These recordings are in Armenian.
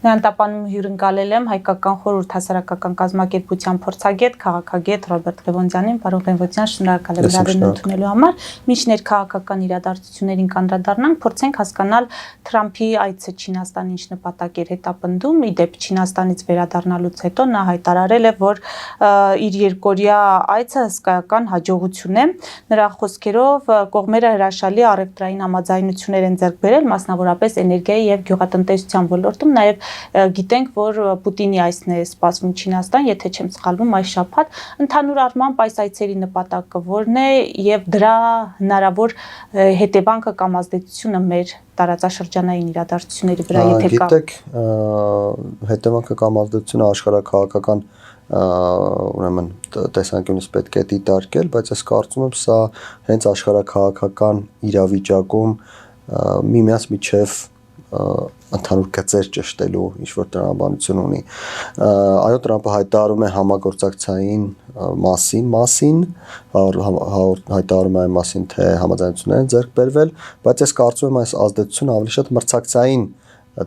Նրանտապանում հյուրընկալել եմ հայկական խորհուրդ հասարակական կազմակերպության փորձագետ, քաղաքագետ Ռոբերտ Ղևոնդյանին, պարոն Ղևոնդյան, շնորհակալ եմ հրավերն ընդունելու համար։ Մինչ ներքաղաքական իրադարձություններին կանդրադառնանք, փորձենք հասկանալ Թրամփի այցը Չինաստան ինչ նպատակ էր հետապնդում։ Ի դեպ Չինաստանից վերադառնալուց հետո նա հայտարարել է, որ իր երկօրյա այցը հսկայական հաջողություն է։ Նրա խոսքերով կողմերը հրաշալի առևտրային համաձայնություններ են ձեռք բերել, մասնավորապես էներգիայի եւ գյուղատնտեսության ոլորտում, նաեւ գիտենք, որ Պուտինի այցն է սպասվում Չինաստան, եթե չեմ սխալվում, այս շաբաթ։ Ընդհանուր առմամբ այս այցերի նպատակը որն է եւ դրա հնարավոր հետևանքը կամ ազդեցությունը մեր տարածաշրջանային իրադարձությունների վրա, եթե կա։ Գիտեք, հետևանքը կամ ազդեցությունը աշխարհակաղակական ուրեմն տեսանկյունից պետք է դիտարկել, բայց ես կարծում եմ սա հենց աշխարհակաղակական իրավիճակում միմյանց միջև ընդհանուր գծեր ճշտելու ինչ-որ տրամաբանություն ունի։ Այո, Տրամփը հայտարարում է համագործակցային մասին, հայտարարում է այն մասին, թե համաձայնություններ են ձեռք բերվել, բայց ես կարծում եմ այս ազդեցությունը ավելի շատ մրցակցային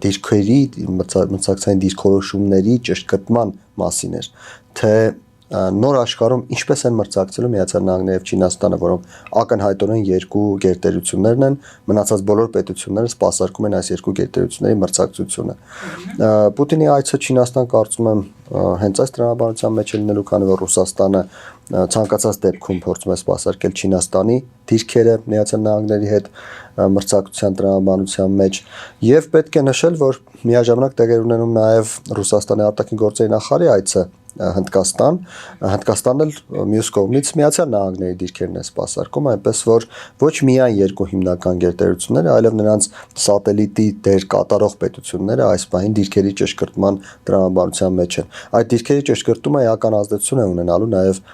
դիրքերի, մրցակցային դիրքորոշումների ճշտկտման մասին էր, թե նոր աշխարհում ինչպես են մրցակցելու Միացյալ Նահանգները եւ Չինաստանը, որոնք ակնհայտորեն երկու գերտերություններն են, մնացած բոլոր պետությունները սպասարկում են այս երկու գերտերությունների մրցակցությունը։ Պուտինի այցը Չինաստան կարծում եմ հենց այս տրամաբանության մեջ է լինելու, քանի որ Ռուսաստանը ցանկացած դեպքում փորձում է սպասարկել Չինաստանի դիրքերը Միացյալ Նահանգների հետ մրցակցության տրամաբանության մեջ, եւ պետք է նշել, որ միաժամանակ տեղի ունենում նաեւ Ռուսաստանի արտաքին գործերի նախարարի այցը Հնդկաստանն էլ մյուս կողմից Միացյալ Նահանգների դիրքերն է սպասարկում, այնպես որ ոչ միայն երկու հիմնական գերտերությունները, այլև նրանց սատելիտի դեր կատարող պետությունները այս պահին դիրքերի ճշգրտման տրամաբանության մեջ են։ Այդ դիրքերի ճշգրտումը էական ազդեցություն է ունենալու նաև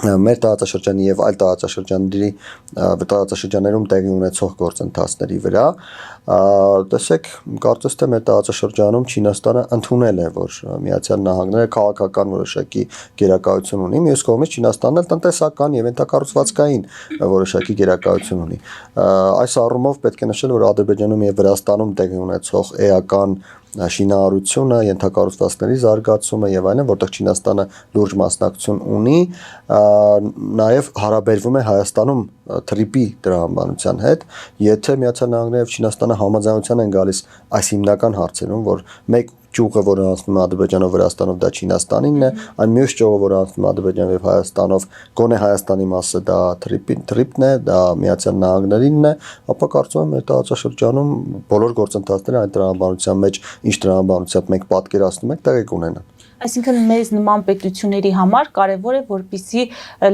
մեր տարածաշրջանի եւ այլ տարածաշրջաններում տեղի ունեցող գործընթացների վրա։ Տեսեք, կարծես թե մեր տարածաշրջանում Չինաստանը ընդունել է, որ Միացյալ Նահանգները քաղաքական որոշակի գերակայություն ունի, մյուս կողմից Չինաստանն էլ տնտեսական եւ ենթակառուցվածքային որոշակի գերակայություն ունի։ Այս առումով պետք է նշել, որ Ադրբեջանում եւ Վրաստանում տեղի ունեցող էական շինարարությունը, ենթակառուցվածքների զարգացումը եւ այլն, որտեղ Չինաստանը լուրջ մասնակցություն ունի, նաեւ հարաբերվում է Հայաստանում թրիպի տրամաբանության հետ, եթե Միացյալ Նահանգները եւ Չինաստանը համաձայնության են գալիս այս հիմնական հարցերում, որ մեկ ճյուղը, որը անցնում է Ադրբեջանով, Վրաստանով, դա Չինաստանինն է, այն մյուս ճյուղը, որը անցնում է Ադրբեջանով եւ Հայաստանով, գոնե Հայաստանի մասը դա թրիպն է, դա Միացյալ Նահանգներինն է, ապա կարծում եմ մեր տարածաշրջանում բոլոր գործընթացները այն տրամաբանության մեջ, ինչ տրամաբանությամբ մենք պատկերացնում ենք, տեղի կունենան։ Այսինքն մեզ նման պետությունների համար կարևոր է, որպեսզի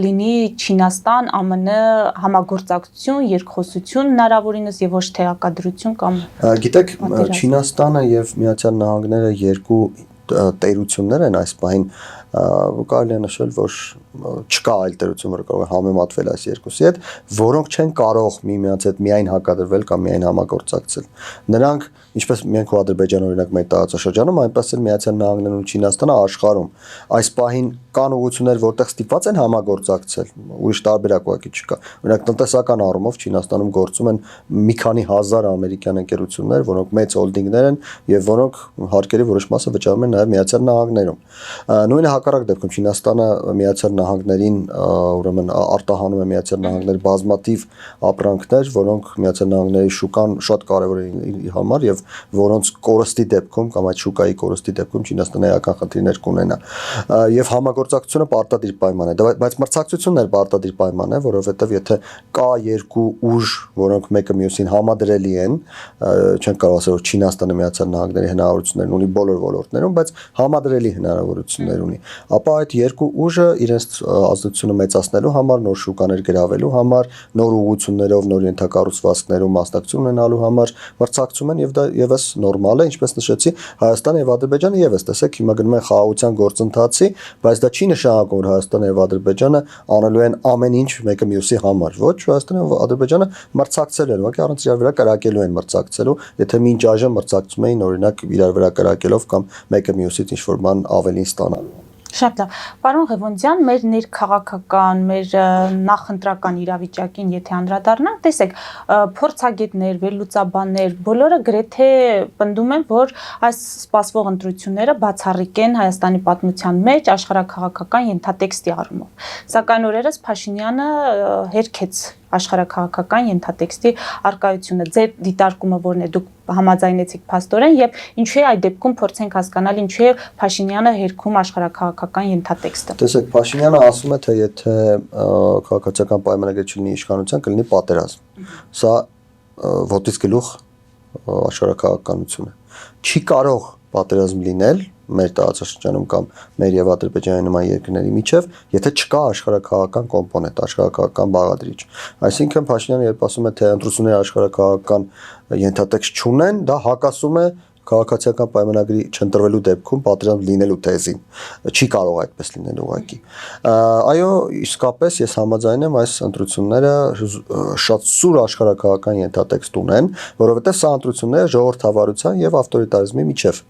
լինի Չինաստան, ԱՄՆ համագործակցություն, երկխոսություն հնարավորինս եւ ոչ թե հակադրություն կամ Գիտեք, Չինաստանը եւ Միացյալ Նահանգները երկու տերություններ են այս պահին, կարելի է նշել, որ չկա այլ տերություն, որը կարող է համեմատվել այս երկուսի հետ, որոնք չեն կարող միմյանց հետ միայն հակադրվել կամ միայն համագործակցել։ Նրանք, ինչպես մենք ու Ադրբեջանը օրինակ մեր տարածաշրջանում, այնպես էլ Միացյալ Նահանգներն ու Չինաստանը աշխարհում այս պահին կան ուղղություններ, որտեղ ստիպված են համագործակցել, ուրիշ տարբերակ ուղղակի չկա։ Օրինակ տնտեսական առումով Չինաստանում գործում են մի քանի հազար ամերիկյան ընկերություններ, որոնք մեծ հոլդինգներ են եւ որոնք հարկերի որոշ մասը վճարում են նաեւ Միացյալ Նահանգներում։ Նույնը հակառակ դեպքում Չինաստանը Միացյալ Նահանգներին ուրեմն արտահանում է Միացյալ Նահանգների բազմաթիվ ապրանքներ, որոնք Միացյալ Նահանգների շուկան շատ կարևոր է իր համար եւ որոնց կորստի դեպքում կամ այդ շուկայի կորստի դեպքում Չինաստանը էական խնդիրներ կունենա։ Եվ համագործակցությունը պարտադիր պայման է, բայց մրցակցությունն էլ պարտադիր պայման է, որովհետեւ եթե կա երկու ուժ, որոնք մեկը մյուսին համադրելի են, չեն կարող ասել, որ Չինաստանը Միացյալ Նահանգների հնարավորություններն ունի բոլոր ոլորտներում, բայց համադրելի հնարավորություններ ունի, ապա այդ երկու ուժը իրենց ազդեցությունը մեծացնելու համար, նոր շուկաներ գրավելու համար, նոր ուղղություններով, նոր ենթակառուցվածքներում մասնակցություն ունենալու համար մրցակցում են եւ դա եւս նորմալ է, ինչպես նշեցի, Հայաստանը եւ Ադրբեջանը եւս տեսեք հիմա գնում են խաղաղության գործընթացի, բայց դա չի նշանակում, որ Հայաստանը եւ Ադրբեջանը անելու են ամեն ինչ մեկը մյուսի համար, ոչ, Հայաստանը եւ Ադրբեջանը մրցակցել են, ուղղակի առանց իրար վրա կրակելու են մրցակցելու, եթե մինչ այժմ մրցակցում էին օրինակ իրար վրա կրակելով կամ մեկը մյուսից ինչ-որ բան ավելին ստանալու։ Շատ լավ։ Պարոն Ղևոնդյան, մեր ներքաղաքական, մեր նախընտրական իրավիճակին եթե անդրադառնանք, տեսեք, փորձագետներ, վերլուծաբաններ, բոլորը գրեթե պնդում են, որ այս սպասվող ընտրությունները բացառիկ են Հայաստանի պատմության մեջ աշխարհաքաղաքական ենթատեքստի առումով։ Սակայն օրերս Փաշինյանը հերքեց աշխարհաքաղաքական ենթատեքստի արկայությունը։ Ձեր դիտարկումը որն է, դուք համաձայնեցիք փաստորեն եւ ինչու է այդ դեպքում փորձենք հասկանալ ինչու է Փաշինյանը հերքում աշխարհաքաղաքական ենթատեքստը։ Տեսեք, Փաշինյանը ասում է, թե եթե քաղաքացիական պայմանագրեր չլինի իշխանության, կլինի պատերազմ։ Սա ոտից գլուխ աշխարհաքաղաքականություն է։ Չի կարող պատերազմ լինել մեր տարածաշրջանում կամ մեր եւ Ադրբեջանի նման երկրների միջև, եթե չկա աշխարհաքաղաքական կոմպոնենտ, աշխարհաքաղաքական բաղադրիչ։ Այսինքն Փաշինյանը երբ ասում է, թե ընտրությունները աշխարհաքաղաքական ենթատեքստ չունեն, դա հակասում է քաղաքացիական պայմանագրի չընտրվելու դեպքում պատերազմ լինելու թեզին։ Չի կարող այդպես լինել ուղղակի։ Այո, իսկապես ես համաձայն եմ, այս ընտրությունները շատ սուր աշխարհաքաղաքական ենթատեքստ ունեն, որովհետև սա ընտրությունները ժողովրդավարության եւ ավտորիտարիզմի միջև։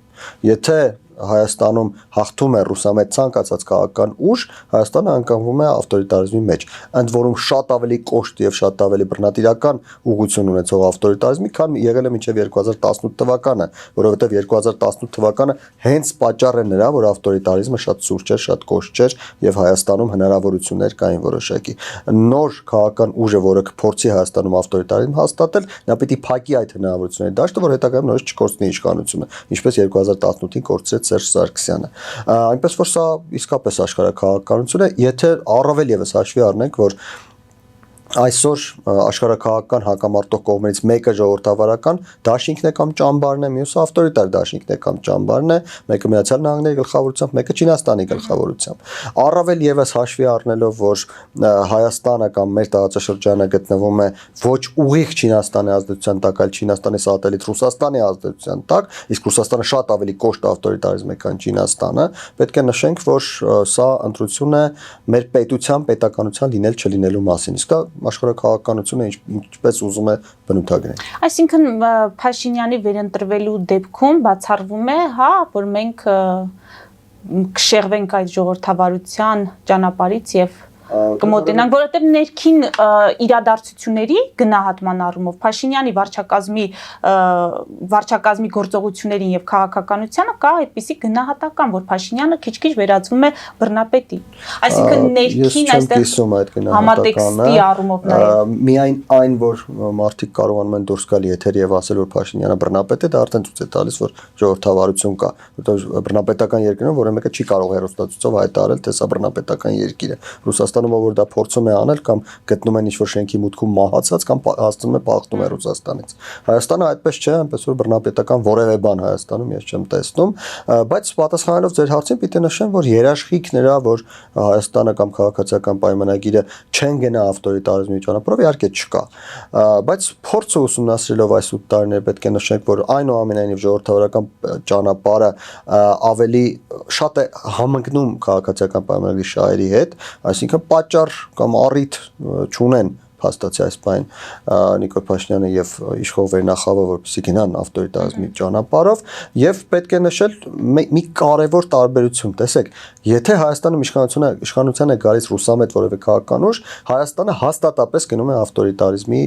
Եթե Հայաստանում հաղթում է ռուսամետ ցանկացած քաղաքական ուժ, Հայաստանը անկանգնում է ավտորիտարիզմի մեջ։ Ընդ որում շատ ավելի կոշտ եւ շատ ավելի բռնատիրական ուղղություն ունեցող ավտորիտարիզմի, քան եղել է մինչեւ 2018 թվականը, որովհետեւ 2018 թվականը հենց պատճառը նրա, որ ավտորիտարիզմը շատ սուր չէր, շատ կոշտ չէր եւ Հայաստանում հնարավորություններ կային որոշակի։ Նոր քաղաքական ուժը, որը կփորձի Հայաստանում ավտորիտարիզմ հաստատել, նա պիտի փակի այդ հնարավորությունների դաշտը, որ հետագայում նորից չկորցնի իշխանությունը, ինչպես 2018-ին կորցրեց Սերժ Սարգսյանը։ Այնպես որ սա իսկապես աշխարհաքաղաքականություն է, եթե առավել եւս հաշվի առնենք, որ այսօր աշխարհաքաղաքական հակամարտող կողմերից մեկը ժողովրդավարական դաշինքն է կամ ճամբարն է, մյուսը ավտորիտար դաշինքն է կամ ճամբարն է, մեկը Միացյալ Նահանգների գլխավորությամբ, մեկը Չինաստանի գլխավորությամբ։ Առավել եւս հաշվի առնելով, որ Հայաստանը կամ մեր տարածաշրջանը գտնվում է ոչ ուղիղ Չինաստանի ազդեցության տակ, այլ Չինաստանի սատելիտ Ռուսաստանի ազդեցության տակ, իսկ Ռուսաստանը շատ ավելի կոշտ ավտորիտարիզմ է, քան Չինաստանը, պետք է նշենք, որ սա ընտրություն է մեր պետության, պետականության լինել չլինելու մասին։ Իսկ դա աշխարհաքաղաքականությունը ինչպես ուզում է բնութագրել։ Այսինքն Փաշինյանի վերընտրվելու դեպքում բացառվում է, հա, որ մենք կշեղվենք այդ ժողովրդավարության ճանապարհից եւ կմոտենանք, որովհետև ներքին իրադարձությունների գնահատման առումով Փաշինյանի վարչակազմի գործողություններին եւ քաղաքականությանը կա այդպիսի գնահատական, որ Փաշինյանը քիչ-քիչ վերածվում է բռնապետի։ Այսինքն ներքին այստեղ համատեքստի առումով նաեւ միայն այն, որ մարդիկ կարողանում են դուրս գալ եթեր եւ ասել, որ Փաշինյանը բռնապետ է, դա արդեն ցույց է տալիս, որ ժողովրդավարություն կա, որովհետեւ բռնապետական երկրներում որը մեկը չի կարող հերոստացույցով հայտարարել, թե սա բռնապետական երկիր է։ Ռուսաստանում որ դա փորձում է անել կամ գտնում են ինչ-որ շենքի մուտքում մահացած կամ հասցնում է փախնում է Ռուսաստանից։ Հայաստանը այդպես չէ, այնպես որ բռնապետական որևէ բան Հայաստանում ես չեմ տեսնում, բայց պատասխանելով ձեր հարցին պիտի նշեմ, որ երաշխիք նրա, որ Հայաստանը կամ քաղաքացիական պայմանագիրը չեն գնա ավտորիտարիզմի ճանապարհով, իհարկե չկա, բայց փորձը ուսումնասիրելով այս 8 տարիներ պետք է նշենք, որ այնուամենայնիվ ժողովրդավարական ճանապարհը ավելի շատ է համընկնում քաղաքացիական պայմանագրի շահերի հետ, այսինքն պատճառ կամ առիթ չունեն փաստացի այս բան Նիկոլ Փաշինյանը եւ իշխող վերնախավը, որպեսզի գնան ավտորիտարիզմի ճանապարհով եւ պետք է նշել մի կարեւոր տարբերություն, տեսեք, եթե Հայաստանում իշխանության է գալիս ռուսամետ որևէ քաղաքական ուժ, Հայաստանը հաստատապես գնում է ավտորիտարիզմի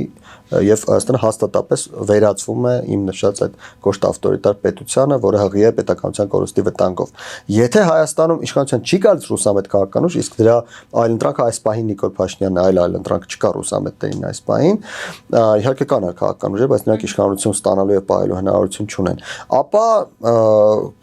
եւ Հայաստանը հաստատապես վերածվում է իմ նշած այդ կոշտ ավտորիտար պետությանը, որը հղի է պետականության կորստի վտանգով։ Եթե Հայաստանում իշխանության չի գալիս ռուսամետ քաղաքական ուժ, իսկ դրա այլընտրանքը այս պահին Նիկոլ Փաշինյանն այլընտրանք չկա ռուսամետներին այս պահին, իհարկե կան քաղաքական ուժեր, բայց նրանք իշխանություն ստանալու եւ պահելու հնարավորություն չունեն, ապա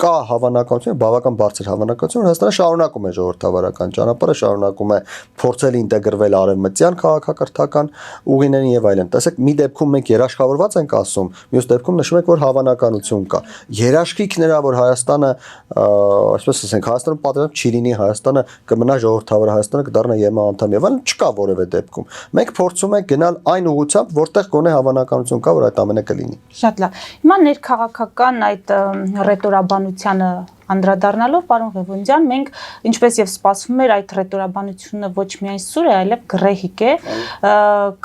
կա հավանականություն, բավական բարձր հավանականություն, որ Հայաստանը շարունակում է ժողովրդավարական ճանապարհը, շարունակում է փորձել ինտեգրվել արևմտյան քաղաքակրթական ուղիներին եւ այլն։ Տեսեք, մի դեպքում մենք երաշխավորված ենք ասում, մյուս դեպքում նշում ենք, որ հավանականություն կա։ Երաշխիքն նրա, որ Հայաստանը, այսպես ասենք, Հայաստանում պատերազմ չի լինի, Հայաստանը կմնա ժողովրդավար, Հայաստանը կդառնա ԵՄ անդամ եւ այլն, չկա որևէ դեպքում։ Մենք փորձում ենք գնալ այն ուղղությամբ, որտեղ գոնե հավանականություն կա, որ այդ ամենը կլինի։ Շատ լավ։ Հիմա ներքաղաքական այդ ռետորաբանությանը անդրադառնալով, պարոն Ղևոնդյան, մենք ինչպես եւ սպասվում էր, այդ ռետորաբանությունը ոչ միայն սուր է, այլև գրեհիկ է,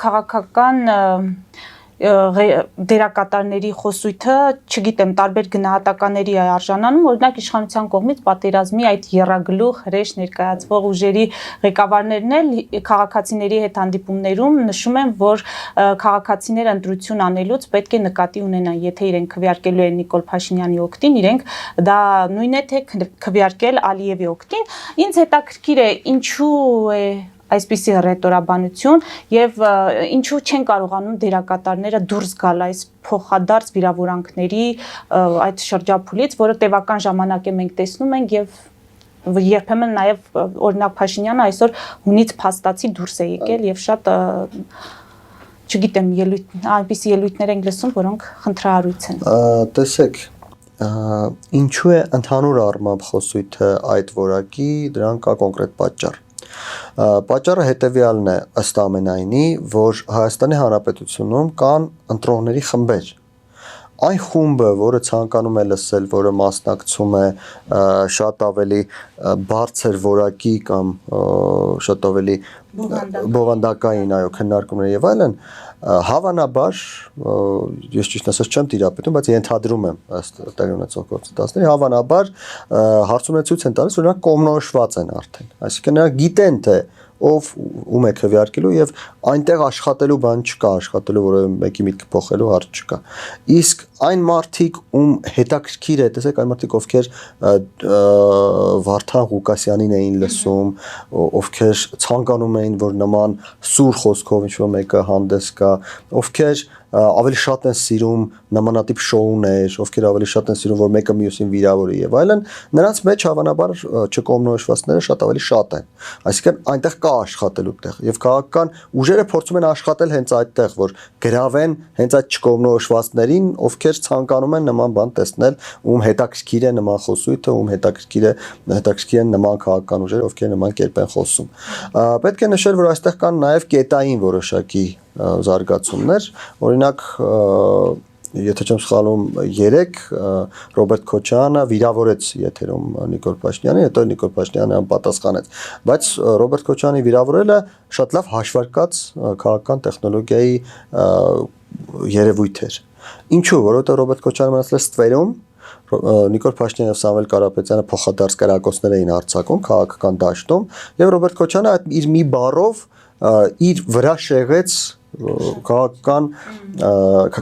քաղաքական դերակատարների խոսույթը, չգիտեմ, տարբեր գնահատականների է արժանանում, օրինակ իշխանության կողմից պատերազմի այդ եռագլուխ հրեշ ներկայացվող ուժերի ղեկավարներն էլ քաղաքացիների հետ հանդիպումներում նշում են, որ քաղաքացիները ընտրություն անելուց պետք է նկատի ունենան, եթե իրենք քվեարկելու են Նիկոլ Փաշինյանի օգտին, իրենք դա նույնն է թե քվեարկել Ալիևի օգտին։ Ինձ հետաքրքիր է ինչու է այսպիսի ռետորաբանություն եւ ինչու չեն կարողանում դերակատարները դուրս գալ այս փոխադարձ վիրավորանքների այդ շրջափուլից, որը տևական ժամանակ է մենք տեսնում ենք եւ երբեմն նաեւ օրինակ Փաշինյանը այսօր հունից փաստացի դուրս է եկել եւ շատ չգիտեմ այնպիսի ելույթներ ենք լսում, որոնք խնդրահարույց են։ Տեսեք, ինչու է ընդհանուր առմամբ խոսույթը այդ որակի, դրան կա կոնկրետ պատճառ։ Պատճառը հետևյալն է ըստ ամենայնի, որ Հայաստանի Հանրապետությունում կան ընտրողների խմբեր։ Այն խումբը, որը ցանկանում է լսել, որը մասնակցում է շատ ավելի բարձր որակի կամ շատ ավելի բովանդակային քննարկումներ եւ այլն, հավանաբար ես ճիշտ ասած չեմ տիրապետում, բայց ենթադրում եմ ըստ տեղի ունեցող գործընթացների, հավանաբար հարցումներ ցույց են տալիս, որ նրանք կողմնորոշված են արդեն, այսինքն նրանք գիտեն թե ով ում է քվեարկելու եւ այնտեղ աշխատելու բան չկա, աշխատելու որևէ մեկի միտքը փոխելու հարց չկա։ Իսկ այն մարդիկ, ում հետաքրքիր է, տեսեք, այն մարդիկ, ովքեր Վարդան Ղուկասյանին էին լսում, ովքեր ցանկանում էին, որ նման սուր խոսքով ինչ-որ մեկը հանդես գա, ովքեր ավելի շատ են սիրում նմանատիպ շոուներ, ովքեր ավելի շատ են սիրում, որ մեկը մյուսին վիրավորի եւ այլն, նրանց մեջ հավանաբար չկողմնորոշվածները շատ ավելի շատ են։ Այսինքն այնտեղ կա աշխատելու տեղ եւ քաղաքական ուժերը փորձում են աշխատել հենց այդտեղ, որ գրավեն հենց այդ չկողմնորոշվածներին, ովքեր ցանկանում են նման բան տեսնել, ում հետաքրքիր է նման խոսույթը, ում հետաքրքիր են նման քաղաքական ուժերը, ովքեր նման կերպ են խոսում։ Պետք է նշել, որ այստեղ կան նաեւ կետային որոշակի զարգացումներ, օրինակ եթե չեմ սխալվում 3 Ռոբերտ Քոչարյանը վիրավորեց եթերում Նիկոլ Փաշինյանին, հետո Նիկոլ Փաշինյանը պատասխանեց, բայց Ռոբերտ Քոչարյանի վիրավորելը շատ լավ հաշվարկած քաղաքական տեխնոլոգիայի երևույթ էր։ Ինչու, որովհետև Ռոբերտ Քոչարյանը մնացել է ստվերում, Նիկոլ Փաշինյանը եւ Սամվել Կարապետյանը փոխադարձ կրակոցներ էին արձակում քաղաքական դաշտում եւ Ռոբերտ Քոչարյանը իր մի բառով իր վրա շեղեց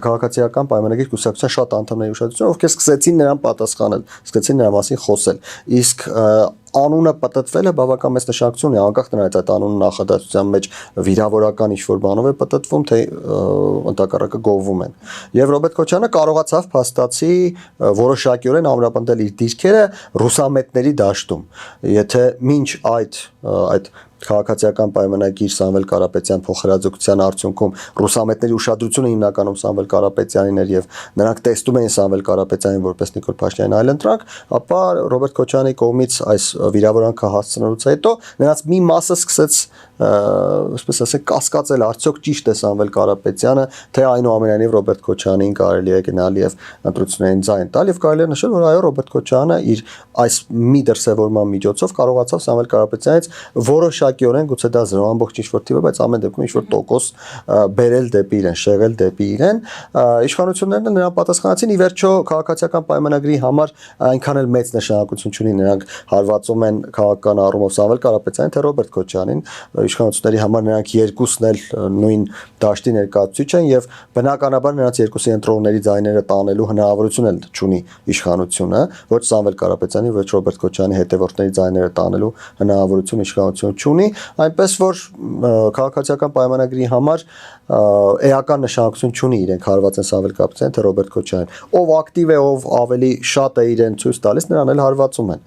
քաղաքացիական պայմանագիր կուսակցության շատ անդամների ուշադրությունը, ովքեր սկսեցին նրան պատասխանել, սկսեցին նրա մասին խոսել։ Իսկ անունը պատտվելը բավական մեծ նշանակություն ունի, անկախ նրանից այդ անունը նախադասության մեջ վիրավորական ինչ-որ բանով է պատտվում, թե ընդհակառակը գովում են։ Եվ Ռոբերտ Քոչարյանը կարողացավ փաստացի որոշակիորեն ամրապնդել իր դիրքերը ռուսամետների դաշտում։ Եթե մինչ այդ քաղաքացիական պայմանագիր Սամվել Կարապետյան փոխհրաձգության արդյունքում ռուսամետների ուշադրությունը հիմնականում Սամվել Կարապետյանին էր եւ նրանք տեսնում էին Սամվել Կարապետյանին որպես Նիկոլ Փաշինյանին այլընտրանք, ապա Ռոբերտ Քոչարյանի կողմից այս վիրավորանքը հասցնելուց հետո նրանց մի մասը սկսեց, այսպես ասենք, կասկածել արդյոք ճիշտ է Սամվել Կարապետյանը, թե այնուամենայնիվ Ռոբերտ Քոչարյանին կարելի է գնալ եւ ընտրություններին ձայն տալ եւ կարելի է նշել, որ այո, Ռոբերտ Քոչարյանը իր այս մի դրսևորման միջոցով կարողացավ Սամվել Կարապետյանից որոշակիորեն, գուցե դա 0.ինչ որ թիվ է, բայց ամեն դեպքում ինչ որ տոկոս բերել դեպի իրեն, շեղել դեպի իրեն։ Իշխանություններն նրան պատասխանեցին, ի վերջո քաղաքացիական պայմանագրի համար այնքան էլ մեծ նշանակություն չունի, նրանք հարվածում են քաղաքական առումով Սամվել Կարապետյանին, թե Ռոբերտ Քոչարյանին, իշխանությունների համար նրանք երկուսն էլ նույն դաշտի ներկայացուցիչ են եւ բնականաբար նրանց երկուսի ընտրողների ձայները տանելու հնարավորություն էլ չունի իշխանությունը, ոչ Սամվել Կարապետյանի, ոչ Ռոբերտ Քոչարյանի հետևորդների ձայները տանելու հնարավորություն իշխանությունը չունի, այնպես որ քաղաքացիական պայմանագրի համար էական նշանակություն չունի իրենք հարված են Սամվել Կարապետյանին, թե Ռոբերտ Քոչարյանին, ով ակտիվ է, ով ավելի շատ է իրեն ցույց տալիս, նրան էլ հարվածում են։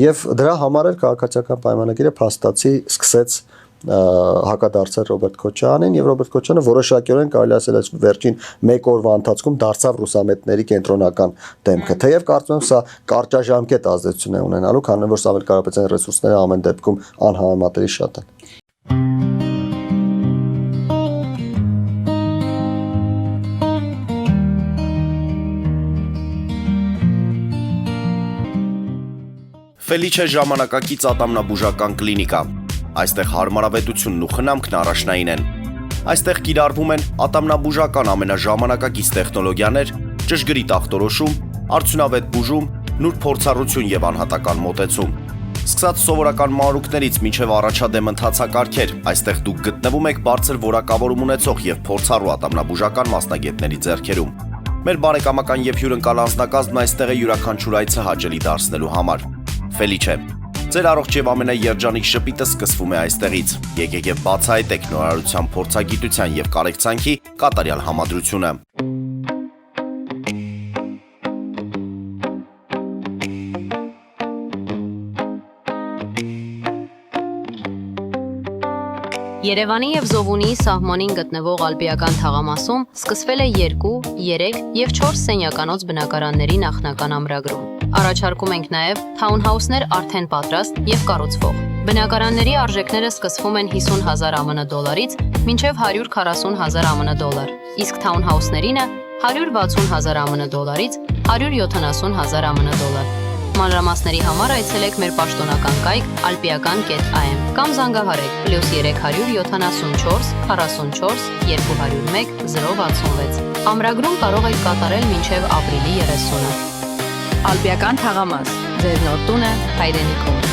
Եվ դրա համար էլ քաղաքացիական պայմանագիրը փաստացի սկսեց հակադարձել Ռոբերտ Քոչարյանին եւ Ռոբերտ Քոչարյանը որոշակիորեն կարելի ասել այս վերջին 1 օրվա ընթացքում դարձավ ռուսամետների կենտրոնական դեմքը։ Թեև կարծում եմ սա կարճաժամկետ ազդեցություն է ունենալու, քանի որ Սամվել Կարապետյանի ռեսուրսները ամեն դեպքում անհամեմատելի շատ են։ Ֆելիչե ժամանակակից ատամնաբուժական կլինիկա։ Այստեղ հարմարավետությունն ու խնամքն առաջնային են։ Այստեղ կիրառվում են ատամնաբուժական ամենաժամանակակից տեխնոլոգիաներ, ճշգրիտ ախտորոշում, արդյունավետ բուժում, նուրբ փորձառություն եւ անհատական մոտեցում։ Սկսած սովորական մանրուքներից մինչև առաջադեմ ընթացակարգեր, այստեղ դուք գտնվում եք բարձր որակավորում ունեցող եւ փորձառու ատամնաբուժական մասնագետների ձեռքերում։ Մեր բարեկամական եւ հյուրընկալ անձնակազմն այստեղ է յուրաքանչյուր այցը հաճելի դարձնելու համար։ Ֆելիչե, ձեր առողջ եւ ամենաերջանիկ շպիտը սկսվում է այստեղից։ Եկեք եւ բացահայտեք նորարարության փորձագիտության եւ կարեկցանքի կատարյալ համադրությունը։ Երևանի եւ Զովունիի սահմանին գտնվող ալպիական թաղամասում սկսվել է 2, 3 եւ 4 սենյականոց բնակարանների նախնական ամրագրում։ Առաջարկում ենք նաեւ թաունհաուսներ արդեն պատրաստ եւ կառուցվող։ Բնակարանների արժեքները սկսվում են 50,000 ԱՄՆ դոլարից մինչև 140,000 ԱՄՆ դոլար, իսկ թաունհաուսներինը 160,000 ԱՄՆ դոլարից 170,000 ԱՄՆ դոլար։ Մանրամասների համար այցելեք մեր պաշտոնական կայք alpiakan.am կամ զանգահարեք +374 44 201 066։ Ամրագրում կարող եք կատարել մինչև ապրիլի 30-ը։ Ալպիական թաղամաս, ձեր նոր տունը Հայրենիքում։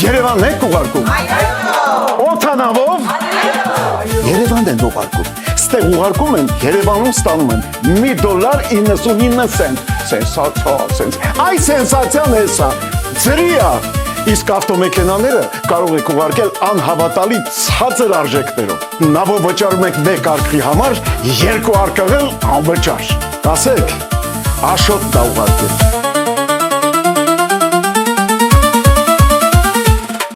Երևանն եք ուղարկում։ Օթանավով։ Երևանն են ուղարկում։ Ստեղ ուղարկում են, Երևանում ստանում են $1.99 սենսացիա։ Այ սենսացիան է սա։ Ծրիա։ Իսկ ավտոմեքենաները կարող եք ուղարկել անհավատալի ցածր արժեքներով։ Նավով վճարում եք 1 արկղի համար, 2 արկղել անվճար։ Ասեք, Աշոտ դա ուղարկել։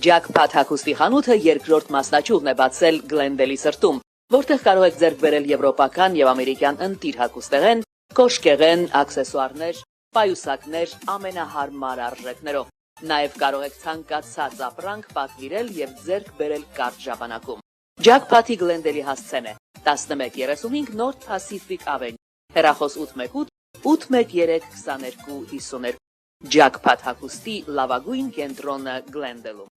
Jackpot հագուստի խանութը երկրորդ մասնաճյուղն է բացել Գլենդելի սրտում, որտեղ կարող եք ձեռք բերել եվրոպական եւ ամերիկյան ընտիր հագուստեղեն, կոշկեղեն, աքսեսուարներ, պայուսակներ ամենահարմար արժեքներով։ Նաեւ կարող եք ցանկացած ապրանք պատվիրել եւ ձեռք բերել կարճ ժամանակում։ Jackpot-ի Գլենդելի հասցեն է 1135 North Pacific Avenue, հեռախոս 818 813 2252։ Jackpot հագուստի լավագույն կենտրոնը Գլենդելում։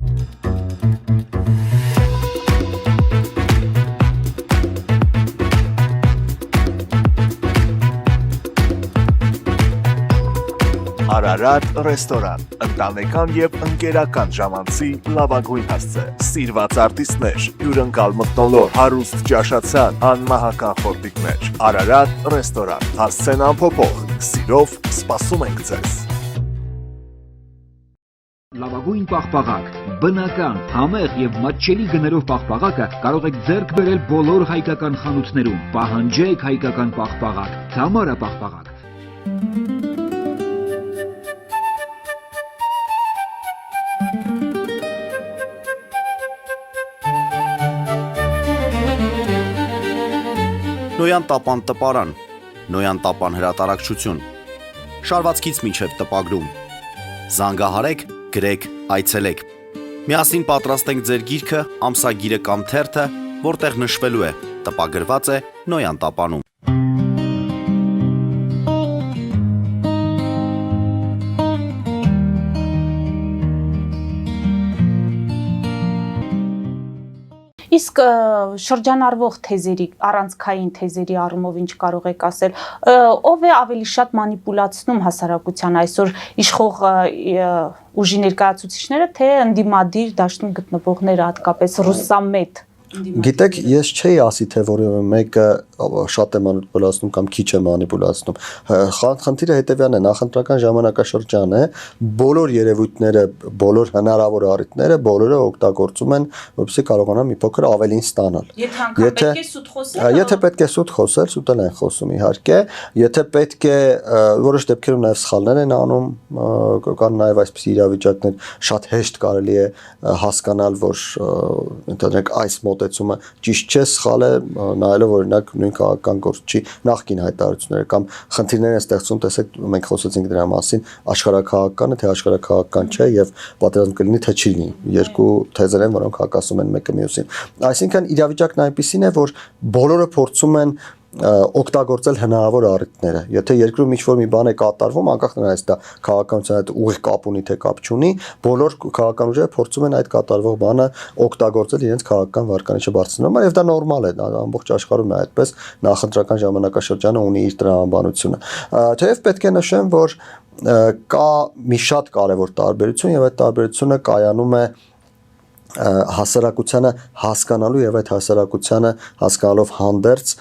Արարատ ռեստորան, ընտանեկան եւ ընկերական ժամանցի լավագույն հասցե, սիրված արտիստներ, հյուրընկալ մթնոլորտ, հարուստ ճաշացան, անմահական խորտիկներ, Արարատ ռեստորան, հասցեն անփոփոխ, սիրով սպասում ենք ձեզ։ Լավագույն պաղպաղակ, բնական, համեղ եւ մատչելի գներով պաղպաղակը կարող եք ձեռք բերել բոլոր հայկական խանութներում։ Պահանջեք հայկական պաղպաղակ, Թամարա պաղպաղակ։ Նոյան տապան տպարան, Նոյան տապան հրատարակչություն, շարվածքից մինչև տպագրում, զանգահարեք, գրեք, այցելեք, միասին պատրաստենք ձեր գիրքը, ամսագիրը կամ թերթը, որտեղ նշվելու է, տպագրված է Նոյան տապանում։ Իսկ շրջանառվող թեզերի, առանցքային թեզերի առումով ինչ կարող եք ասել, ով է ավելի շատ մանիպուլացնում հասարակության այսօր իշխող ուժի ներկայացուցիչները, թե ընդդիմադիր դաշտում գտնվողները, հատկապես ռուսամետ։ Գիտեք, ես չէի ասի, թե որևէ մեկը շատ է մանիպուլացնում կամ քիչ է մանիպուլացնում։ Խնդիրը հետևյալն է, նախընտրական ժամանակաշրջան է, բոլոր երևույթները, բոլոր հնարավոր առիթները, բոլորը օգտագործում են, որպեսզի կարողանան մի փոքր ավելին ստանալ։ Եթե պետք է սուտ խոսել, սուտել են խոսում իհարկե, եթե պետք է որոշ դեպքերում նաև սխալներ են անում, կան նաև այսպիսի իրավիճակներ, շատ հեշտ կարելի է հասկանալ, որ ընդհանրենք այս մոտ մոտեցումը ճիշտ չէ, սխալ է, նայելով օրինակ նույն քաղաքական գործչի նախկին հայտարարությունները կամ խնդիրներ են ստեղծում, տեսեք, մենք խոսեցինք դրա մասին, աշխարհաքաղաքականը թե աշխարհաքաղաքական չէ եւ պատերազմ կլինի թե չի լինի, երկու թեզեր են, որոնք հակասում են մեկը մյուսին։ Այսինքն իրավիճակն այնպեսին է, որ բոլորը փորձում են օգտագործել հնարավոր առիթները։ Եթե երկրում ինչ-որ մի բան է կատարվում, անկախ նրանից դա քաղաքականության հետ ուղիղ կապ ունի թե կապ չունի, բոլոր քաղաքական ուժերը փորձում են այդ կատարվող բանը օգտագործել իրենց քաղաքական վարկանիշը բարձրացնելու համար, եւ դա նորմալ է, դա ամբողջ աշխարհում է այդպես, նախընտրական ժամանակաշրջանը ունի իր տրամաբանությունը։ Թեև պետք է նշեմ, որ կա մի շատ կարևոր տարբերություն եւ այդ տարբերությունը կայանում է հասարակությանը հասկանալու եւ այդ հասարակությանը հասկանալով հանդերձ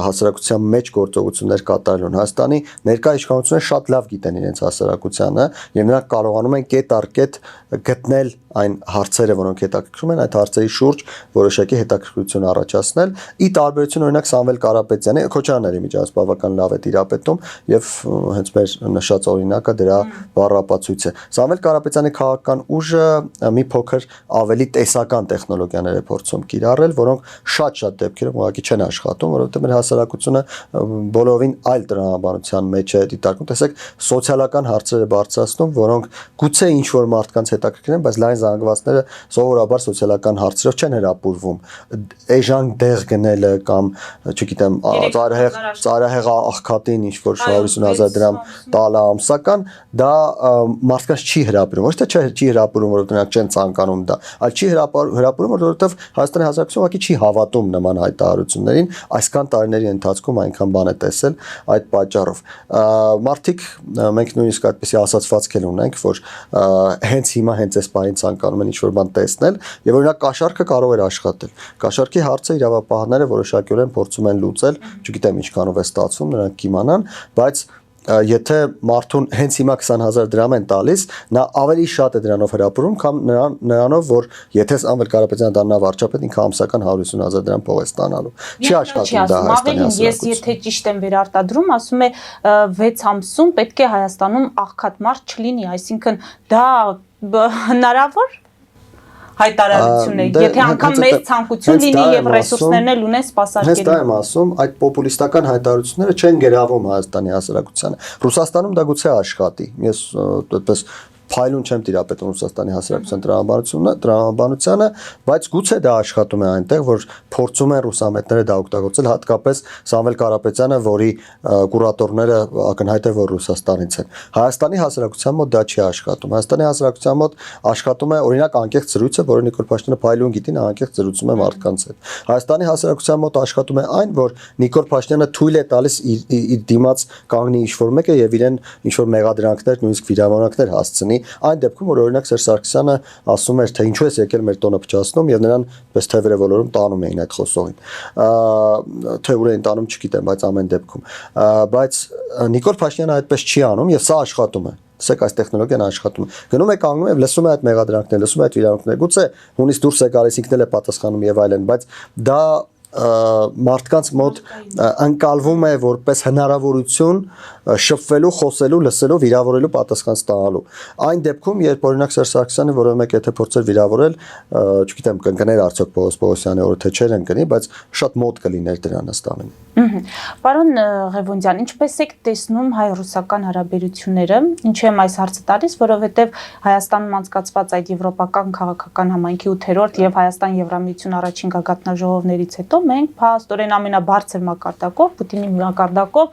հասարակության մեջ գործողություններ կատարելուն։ Հայաստանի ներկա իշխանությունները շատ լավ գիտեն իրենց հասարակությանը եւ նրանք կարողանում են կետ առ կետ գտնել այն հարցերը, որոնք հետաքրքրում են, այդ հարցերի շուրջ որոշակի հետաքրքրություն առաջացնել։ Ի տարբերություն օրինակ Սամվել Կարապետյանի, Քոչարյանի միջազգ բավական լավ է տիրապետում եւ հենց մեր նշած օրինակը դրա բառապացույց է։ Սամվել Կարապետյանի քաղաքական ուժը մի փոքր ավելի տեսական տեխնոլոգիաներ է փորձում կիրառել, որոնք շատ դեպքերում ուղղակի չեն աշխատում, որովհետեւ մեր հասարակությունը բոլորովին այլ տրամաբանության մեջ է դիտարկում։ Տեսեք, սոցիալական հարցեր է բարձրացնում, որոնք գուցե ինչ որ մարդկանց հետաքրքիր են, բայց լայն զանգվածները սովորաբար սոցիալական հարցերով չեն հրապուրվում։ Էժան դեղ գնելը կամ, չգիտեմ, ծայրահեղ աղքատին ինչ որ 150,000 դրամ տալը ամսական, դա մարդկանց չի հրապուրում, ոչ թե չի հրապուրում, որովհետեւ նրանք չեն ցանկանում դա, այլ չի հրապուրում, որովհետեւ Հայաստանի հասարակությունը ուղղակի չի հավատում նման հայտարարություններին, այսքան տարիների ընթացքում այնքան բան է տեսել այդ պատճառով։ Մարդիկ, մենք նույնիսկ այդպեսի ասացվածք էլ ունենք, որ հենց հիմա հենց այս բանին ցանկանում են ինչ-որ բան տեսնել, եւ օրինակ կաշառքը կարող էր աշխատել։ Կաշառքի հարցը իրավապահները որոշակիորեն փորձում են լուծել, չգիտեմ ինչքանով է ստացվում, նրանք կիմանան, բայց եթե մարդուն հենց հիմա 20,000 դրամ են տալիս, նա ավելի շատ է դրանով հրապուրում, քան նրանով, որ եթե Սամվել Կարապետյանը դառնա վարչապետ, ինքը ամսական 150,000 դրամ փող է ստանալու։ Չի աշխատում դա Հայաստանի հասարակությունը։ Ես եթե ճիշտ եմ վերարտադրում, ասում է 6 ամսում պետք է Հայաստանում աղքատ մարդ չլինի, այսինքն դա հնարավոր հայտարարություն է, եթե անգամ մեծ ցանկություն լինի եւ ռեսուրսներն էլ ունեն սպասարկելու։ Հենց դա եմ ասում, այդ պոպուլիստական հայտարարությունները չեն գրավում Հայաստանի հասարակությանը։ Ռուսաստանում դա գուցե աշխատի։ Ես այդպես փայլուն չեմ տիրապետում Ռուսաստանի հասարակության տրամաբանությանը, բայց գուցե դա աշխատում է այնտեղ, որ փորձում են ռուսամետները դա օգտագործել, հատկապես Սամվել Կարապետյանը, որի կուրատորները ակնհայտ է, որ Ռուսաստանից են։ Հայաստանի հասարակության մոտ դա չի աշխատում։ Հայաստանի հասարակության մոտ աշխատում է օրինակ անկեղծ զրույցը, որը Նիկոլ Փաշինյանը փայլուն գիտի, նա անկեղծ զրուցում է մարդկանց հետ։ Հայաստանի հասարակության մոտ աշխատում է այն, որ Նիկոլ Փաշինյանը թույլ է տալիս իր դիմաց կանգնի ինչ-որ մեկը եւ իրեն ինչ-որ մեղադրանքներ, նույնիսկ վիրավորանքներ հասցնի։ Այն դեպքում, որ օրինակ Սերժ Սարգսյանը ասում էր, թե ինչու ես եկել մեր տոնը փչացնում եւ նրան պես թևերը ոլորում տանում էին այդ խոսողին։ Թե ուր էին տանում, չգիտեմ, բայց ամեն դեպքում։ Բայց Նիկոլ Փաշինյանը այդպես չի անում եւ սա աշխատում է։ Սեք այս տեխնոլոգիան աշխատում է։ Գնում է կանգնում եւ լսում է այդ մեղադրանքները, լսում է այդ վիրավորանքները։ Գուցե հունից դուրս է գալիս, ինքն էլ է պատասխանում եւ այլն, բայց դա մարդկանց մոտ ընկալվում է որպես հնարավորություն շփվելու, խոսելու, լսելու, վիրավորելու պատասխան ստանալու։ Այն դեպքում, երբ օրինակ Սերժ Սարգսյանը որևէ մեկ եթե փորձեր վիրավորել, չգիտեմ, կընկներ արդյոք Պողոս Պողոսյանի օրը թե չէր ընկնի, բայց շատ մոտ կլիներ դրան ըստ ամենի։ Պարոն Ղևոնդյան, ինչպես եք տեսնում հայ-ռուսական հարաբերությունները, ինչու եմ այս հարցը տալիս, որովհետև Հայաստանում անցկացված այդ եվրոպական քաղաքական համայնքի 8-րդ եւ Հայաստան-Եվրամիություն առաջին գագաթնաժողովներից հետո մենք փաստորեն ամենաբարձր մակարդակով, Պուտինի մակարդակով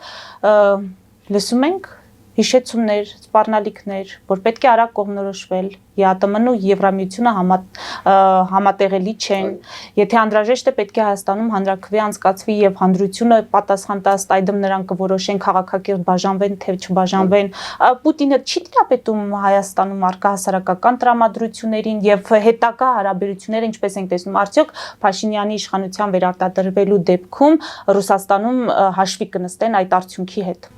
լսում ենք հիշեցումներ, սպառնալիքներ, որ պետք է արագ կողմնորոշվել, ԵԱՏՄ-ն ու Եվրամիությունը համատեղելի չեն։ Եթե անհրաժեշտ է, պետք է Հայաստանում հանրաքվե անցկացվի եւ հանրությունը պատասխան տա, ըստ այդմ նրանք կորոշեն քաղաքակիրթ բաժանվեն թե չբաժանվեն։ Պուտինը չի տիրապետում Հայաստանում առկա հասարակական տրամադրություններին եւ հետագա հարաբերությունները ինչպես ենք տեսնում, արդյոք Փաշինյանի իշխանության վերարտադրվելու դեպքում Ռուսաստանում հաշվի կնստեն այդ արդյունքի հետ։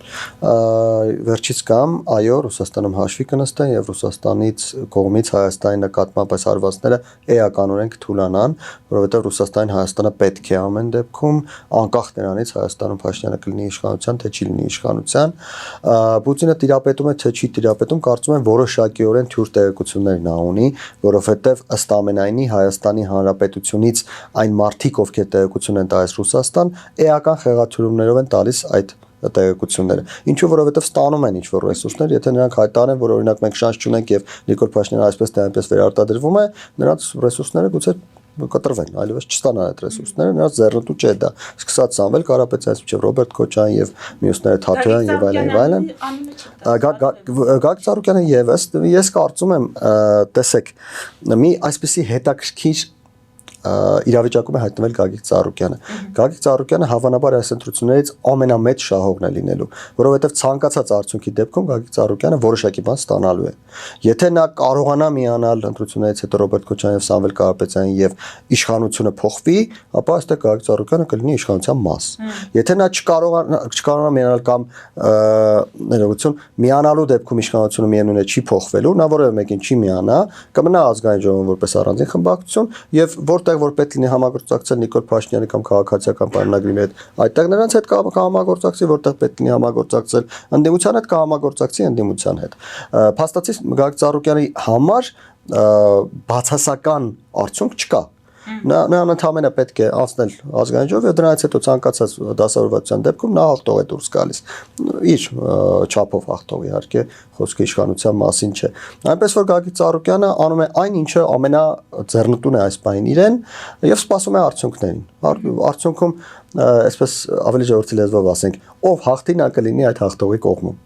Վերջից կամ այո, Ռուսաստանում հաշվի կնստեն եւ Ռուսաստանից կողմից Հայաստանի նկատմամբ այս հարվածները էականորեն կթուլանան, որովհետև Ռուսաստանին Հայաստանը պետք է ամեն դեպքում, անկախ նրանից Հայաստանում Փաշինյանը կլինի իշխանության, թե չի լինի իշխանության։ Պուտինը տիրապետում է, թե չի տիրապետում, կարծում եմ որոշակիորեն թյուր տեղեկություններ նա ունի, որովհետև ըստ ամենայնի Հայաստանի Հանրապետությունից այն մարդիկ, ովքեր տեղեկություն են տալիս Ռուսաստան, էական խեղաթյուրումներով են տալիս այդ տեղեկությունները։ Ինչու որովհետև ստանում են ինչ-որ ռեսուրսներ, եթե նրանք հայտարարեն, որ օրինակ մենք շանս չունենք եւ Նիկոլ Փաշինյանը այսպես թե այնպես վերարտադրվում է, նրանց ռեսուրսները գուցե կտրվեն, այլևս չստանան այդ ռեսուրսները, նրանց ձեռնտու չէ դա։ Սկսած Սամվել Կարապետյանից մինչև Ռոբերտ Քոչարյան եւ մյուսները Թաթոյան եւ այլն։ Գագիկ Ծառուկյանը եւս ես կարծում եմ, տեսեք, մի այսպիսի հետաքրքիր իրավիճակում է հայտնվել Գագիկ Ծառուկյանը։ Գագիկ Ծառուկյանը հավանաբար այս ընտրություններից ամենամեծ շահողն է լինելու, որովհետև ցանկացած արդյունքի դեպքում Գագիկ Ծառուկյանը որոշակի բան ստանալու է։ Եթե նա կարողանա միանալ ընտրություններից հետո Ռոբերտ Քոչարյանի եւ Սամվել Կարապետյանի եւ իշխանությունը փոխվի, ապա այստեղ Գագիկ Ծառուկյանը կլինի իշխանության մաս։ Եթե նա չկարողանա միանալ կամ ներողություն, միանալու դեպքում իշխանությունը միևնույն է չի փոխվելու, նա որևէ մեկին չի միանա, կմնա ազգային ժողովում որպես առանձին խմբակցություն եւ որտեղ որ պետք լինի համագործակցել Նիկոլ Փաշինյանի կամ քաղաքացիական պայմանագրի հետ, այդտեղ նրանց հետ կհամագործակցի, որտեղ պետք լինի համագործակցել ընդդիմության հետ, կհամագործակցի ընդդիմության հետ։ Փաստացի Գագիկ Ծառուկյանի համար բացասական արդյունք չկա։ Նա ընդհանրապես պետք է անցնել ազգային ժողով եւ դրանից հետո ցանկացած դասավորվածության դեպքում նա հաղթող է դուրս գալիս։ Իր չափով հաղթող իհարկե, խոսքը իշխանության մասին չէ։ Այնպես որ Գագիկ Ծառուկյանը անում է այն, ինչը ամենաձեռնտուն է այս պահին իրեն եւ սպասում է արդյունքներին։ Արդյունքում այսպես ավելի ժողովրդի լեզվով ասենք, ով հաղթի նա կլինի այդ հաղթողի կողմում։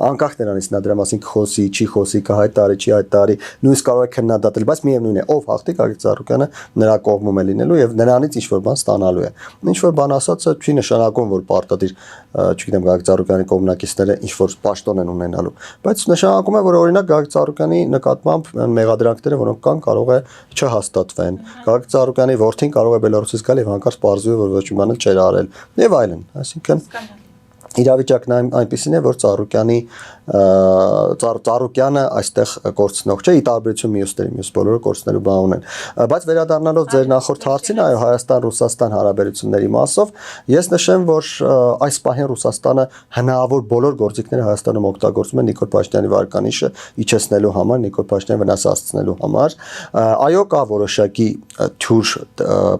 Անկախ նրանից նա դրա մասին կխոսի, չի խոսի, կհայտարարի, չի հայտարարի, նույնիսկ կարող է քննադատել, բայց միևնույն է, ով հաղթի Գագիկ Ծառուկյանը նրա կողմում է լինելու եւ նրանից ինչ-որ բան ստանալու է։ Ինչ-որ բան ասածը չի նշանակում, որ պարտադիր, չգիտեմ, Գագիկ Ծառուկյանի կողմնակիցները ինչ-որ պաշտոն են ունենալու, բայց նշանակում է, որ օրինակ Գագիկ Ծառուկյանի նկատմամբ մեղադրանքները, որոնք կան, կարող է չհաստատվեն։ Գագիկ Ծառուկյանի որդին կարող է Բելարուսից գալ եւ հանկարծ պարզվի, որ ոչ մի բան չէր արել եւ այլն, այսինքն իրավիճակն այնպեսին է, որ Ծառուկյանը այստեղ կորցնող չէ, ի տարբերություն մյուսների, մյուս բոլորը կորցնելու բան ունեն։ Բայց վերադառնալով ձեր նախորդ հարցին, այո, Հայաստան-Ռուսաստան հարաբերությունների մասով, ես նշեմ, որ այս պահին Ռուսաստանը հնարավոր բոլոր գործիքները Հայաստանում օգտագործում է Նիկոլ Փաշինյանի վարկանիշը իջեցնելու համար, Նիկոլ Փաշինյանը վնասացնելու համար։ Այո, կա որոշակի թյուր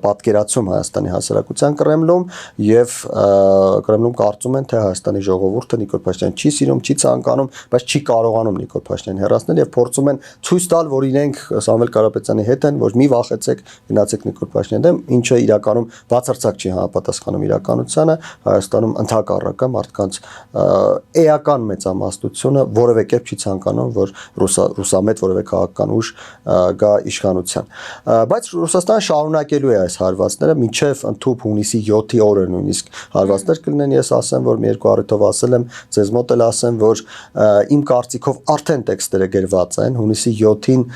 պատկերացում Հայաստանի հասարակության Կրեմլում եւ Կրեմլում կարծում են, թե Հայաստանի ժողովուրդը Նիկոլ Փաշինյանին չի սիրում, չի ցանկանում, բայց չի կարողանում Նիկոլ Փաշինյանին հեռացնել եւ փորձում են ցույց տալ, որ իրենք Սամվել Կարապետյանի հետ են, որ մի վախեցեք, գնացեք Նիկոլ Փաշինյանի դեմ, ինչը իրականում բացարձակ չի համապատասխանում իրականությանը։ Հայաստանում ընդհակառակը մարդկանց էական մեծամասնությունը որևէ կերպ չի ցանկանում, որ ռուսամետ որևէ քաղաքական ուժ գա իշխանության։ Բայց Ռուսաստանը շարունակելու է այս հարվածները մինչև ընդհանուր հունիսի 7-ի օրը նույնիսկ հարվածներ կլինեն, ես ասեմ, որ մի երկու առիթով ասել եմ, ձեզ մոտ էլ ասեմ, որ իմ կարծիքով արդեն տեքստերը գրված են, հունիսի 7-ին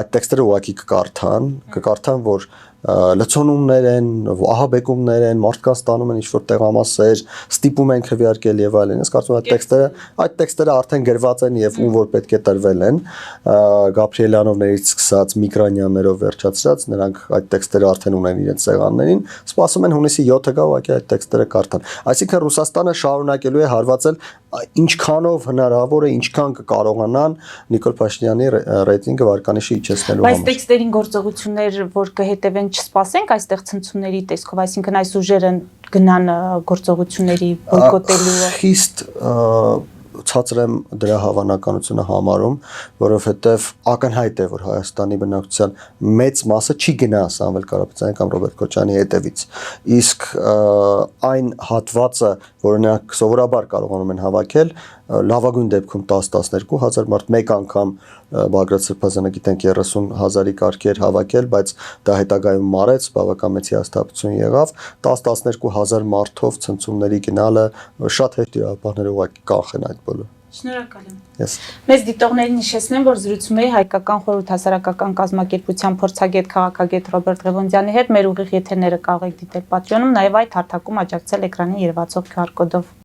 այդ տեքստերը ուղղակի կկարդան, որ լցոնումներ են, ահաբեկումներ են, մարդկանց ստանում են ինչ-որ տեղամասեր, ստիպում են քվեարկել եւ այլն։ Ես կարծում եմ այդ տեքստերը արդեն գրված են եւ ում որ պետք է տրվել են, Գաբրիելյանովներից սկսած, Միգրանյաններով վերջացրած, նրանք այդ տեքստերը արդեն ունեն իրենց սեղաններին, սպասում են հունիսի 7-ը գա ուղղակի այդ տեքստերը կարդան։ Այսինքն Ռուսաստանը շարունակելու է հարվածել ինչքանով հնարավոր է, ինչքան կկարողանան Նիկոլ Փաշինյանի ռեյտինգը վարկանիշը իջեցնելու համար։ Բայց տեքստերին գործողություններ, որ կհետևեն, չսպասենք այստեղ ցնցումների տեսքով, այսինքն այս ուժերը գնան գործողությունների բոյկոտելու։ Խիստ ցածր եմ դրա հավանականությունը համարում, որովհետև ակնհայտ է, որ Հայաստանի բնակչության մեծ մասը չի գնա Սամվել Կարապետյանի կամ Ռոբերտ Քոչարյանի հետևից։ Իսկ այն հատվածը, որը նրանք սովորաբար կարողանում են հավաքել, լավագույն դեպքում 10-12 հազար մարդ մեկ անգամ Բագրատ Սրբազյանը գիտենք 30,000-ի կարգեր հավաքել, բայց դա հետագայում մարեց, բավական մեծ հիասթափություն եղավ, 10-12 հազար մարդով ցնցումների գնալը շատ հեշտ իրավապահները ուղղակի կանխեն այդ բոլորը։ Շնորհակալ եմ։ Yes. Մեծ դիտողներին հիշեցնեմ, որ զրուցում էի Հայկական խորհուրդ հասարակական կազմակերպության փորձագետ քաղաքագետ Ռոբերտ Ղևոնդյանի հետ։ Մեր ուղիղ եթերները կարող եք դիտել Patreon-ում, նաև այդ հարթակում աջակցել էկրանին երևացող QR կոդով։